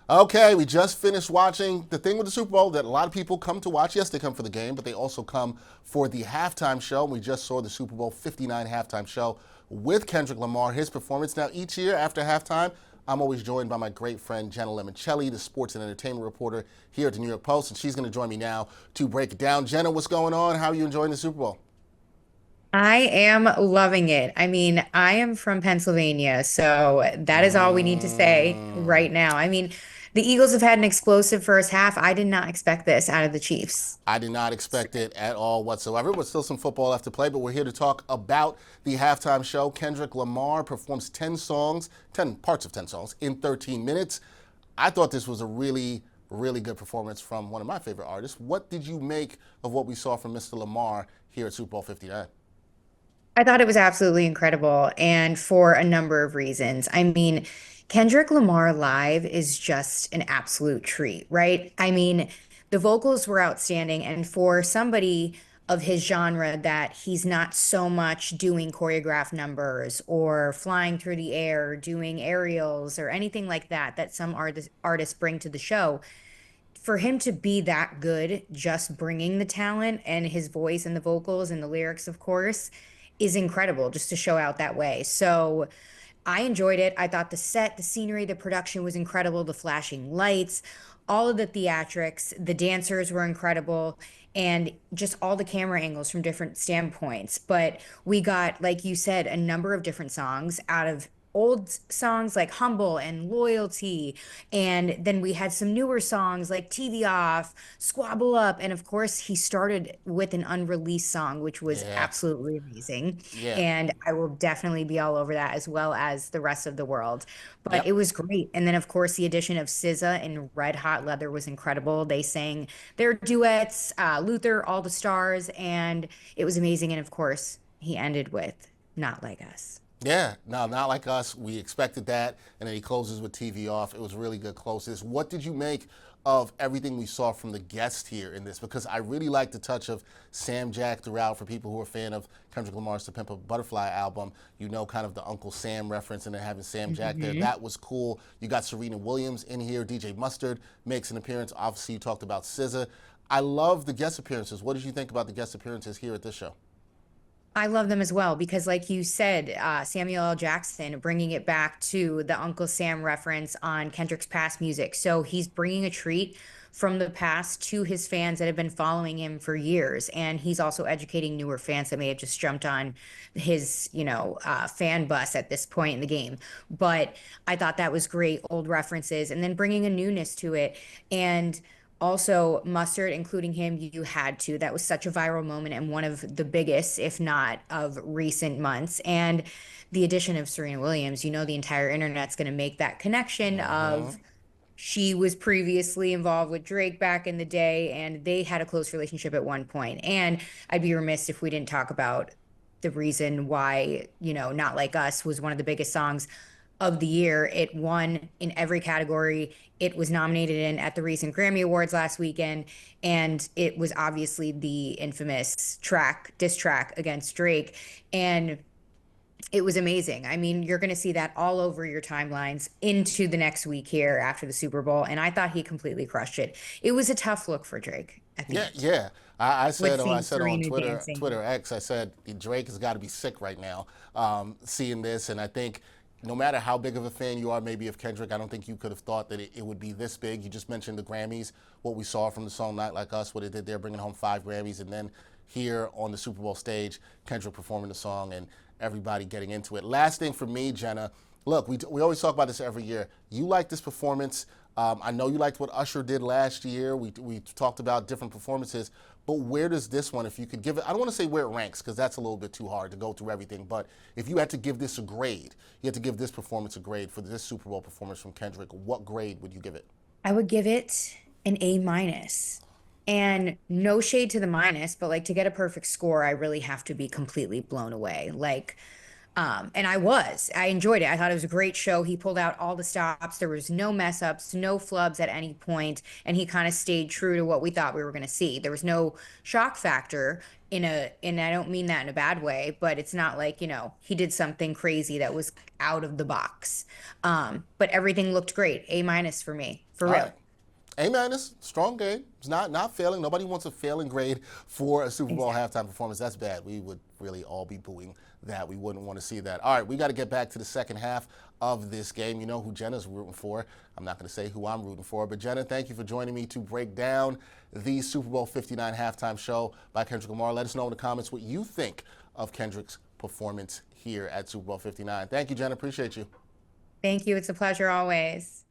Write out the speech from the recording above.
Okay, we just finished watching the thing with the Super Bowl that a lot of people come to watch. Yes, they come for the game, but they also come for the halftime show. We just saw the Super Bowl 59 halftime show with Kendrick Lamar, his performance. Now, each year after halftime, I'm always joined by my great friend Jenna Limoncelli, the sports and entertainment reporter here at the New York Post, and she's going to join me now to break it down. Jenna, what's going on? How are you enjoying the Super Bowl? I am loving it. I mean, I am from Pennsylvania, so that is all we need to say Mm. right now. I mean, the Eagles have had an explosive first half. I did not expect this out of the Chiefs. I did not expect it at all whatsoever, but still some football left to play. But we're here to talk about the halftime show. Kendrick Lamar performs 10 songs, 10 parts of 10 songs in 13 minutes. I thought this was a really, really good performance from one of my favorite artists. What did you make of what we saw from Mr. Lamar here at Super Bowl 59? I thought it was absolutely incredible, and for a number of reasons. I mean, Kendrick Lamar live is just an absolute treat, right? I mean, the vocals were outstanding, and for somebody of his genre that he's not so much doing choreographed numbers or flying through the air, doing aerials or anything like that that some artists bring to the show, for him to be that good, just bringing the talent and his voice and the vocals and the lyrics, of course, is incredible just to show out that way. So I enjoyed it. I thought the set, the scenery, the production was incredible, the flashing lights, all of the theatrics, the dancers were incredible, and just all the camera angles from different standpoints. But we got, like you said, a number of different songs out of old songs like Humble and Loyalty. And then we had some newer songs like TV Off, Squabble Up. And of course, he started with an unreleased song, which was Yeah, absolutely amazing. yeah, And I will definitely be all over that as well as the rest of the world. But yep. it was great. And then, of course, the addition of SZA and Red Hot Leather was incredible. They sang their duets, Luther, All the Stars, and it was amazing. And of course, he ended with Not Like Us. Yeah, no, not like us. We expected that, and then he closes with TV off. It was really good closes. What did you make of everything we saw from the guest here in this? Because I really like the touch of Sam Jack throughout. For people who are a fan of Kendrick Lamar's "To Pimp a Butterfly" album, you know, kind of the Uncle Sam reference, and then having Sam Jack there, Mhm. that was cool. You got Serena Williams in here. DJ Mustard makes an appearance. Obviously, you talked about SZA. I love the guest appearances. What did you think about the guest appearances here at this show? I love them as well because, like you said, Samuel L. Jackson bringing it back to the Uncle Sam reference on Kendrick's past music. So he's bringing a treat from the past to his fans that have been following him for years. And he's also educating newer fans that may have just jumped on his, fan bus at this point in the game. But I thought that was great, old references, and then bringing a newness to it. And also, Mustard, including him, you had to. That was such a viral moment and one of the biggest, if not of recent months. And the addition of Serena Williams, the entire internet's going to make that connection Mm-hmm. of she was previously involved with Drake back in the day, and they had a close relationship at one point. And I'd be remiss if we didn't talk about the reason why, Not Like Us was one of the biggest songs of the year. It won in every category. It was nominated in at the recent Grammy Awards last weekend, and it was obviously the infamous diss track against Drake. And it was amazing. I mean, you're going to see that all over your timelines into the next week here after the Super Bowl. And I thought he completely crushed it. It was a tough look for Drake at the Yeah, end yeah. I with said, I seeing said on Serena Twitter, dancing. Twitter X, I said Drake has got to be sick right now, seeing this, and I think no matter how big of a fan you are, maybe of Kendrick, I don't think you could have thought that it would be this big. You just mentioned the Grammys, what we saw from the song "Not Like Us," what it did there, bringing home 5 Grammys, and then here on the Super Bowl stage, Kendrick performing the song and everybody getting into it. Last thing for me, Jenna. Look, we always talk about this every year. You like this performance. I know you liked what Usher did last year. We talked about different performances, but where does this one, if you could give it, I don't want to say where it ranks because that's a little bit too hard to go through everything, but if you had to give this a grade, you had to give this performance a grade for this Super Bowl performance from Kendrick, what grade would you give it? I would give it an A minus. And no shade to the minus, but like to get a perfect score, I really have to be completely blown away. Like And I enjoyed it. I thought it was a great show. He pulled out all the stops. There was no mess ups, no flubs at any point, and he kind of stayed true to what we thought we were going to see. There was no shock factor and I don't mean that in a bad way, but it's not like, he did something crazy that was out of the box. But everything looked great. A- for me, for All real. right. A minus, strong grade. It's not failing. Nobody wants a failing grade for a Super Bowl Exactly. halftime performance. That's bad. We would really all be booing that. We wouldn't want to see that. All right, we got to get back to the second half of this game. You know who Jenna's rooting for. I'm not going to say who I'm rooting for, but Jenna, thank you for joining me to break down the Super Bowl 59 halftime show by Kendrick Lamar. Let us know in the comments what you think of Kendrick's performance here at Super Bowl 59. Thank you, Jenna. Appreciate you. Thank you. It's a pleasure always.